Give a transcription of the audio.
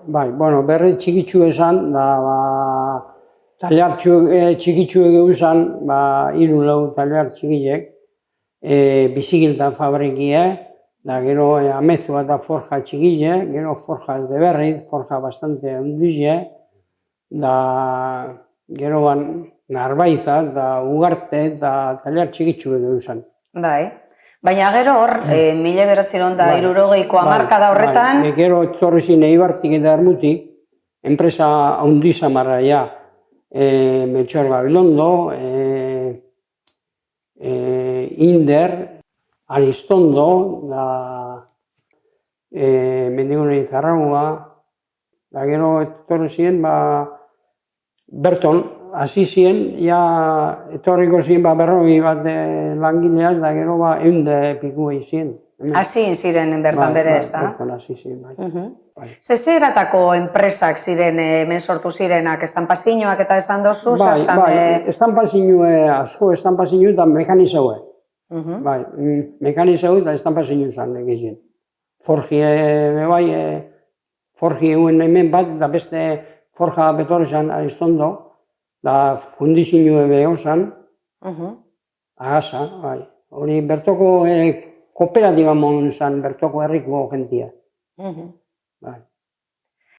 bueno, berri txikitsu esan, taliar txikitsu egin esan, 3-4 taliar txikilek, bizikiltan fabrikie, da gero amezua eta forja txikile, gero forja ez de berri, forja bastante handize, da gero Narbaiza, da Ugarte, eta taliar txikitsu egin esan. Bai. Baina gero hor, 1960ko hamarkada horretan... Gero etorri zin Eibartik eta Ermutik, enpresa handiza marraia, Melchor Gabilondo, Inder, Aristondo, Mendigune Izarraua, da gero etorri ziren, Berton, hasi ziren, etorriko ziren 40 bat langileaz, da gero 100 piku izien. Hasi ziren bertan bere, ez da? Bertan hasi ziren, bai. Zeratako enpresak ziren, hemen sortu zirenak, estanpazinoak eta esan dozu? Bai, estanpazinoe asko, estanpazinoe eta mekanizeue. Bai, mekanizeue eta estanpazinoe zan egizien. Forgie, bai, forgie eguen hemen bat, eta beste forja betor zan Aristondo, da fundizioe beho zan, agasa, bai. Hori bertoko kooperatiba mon zan, bertoko herriko jentia. Bai.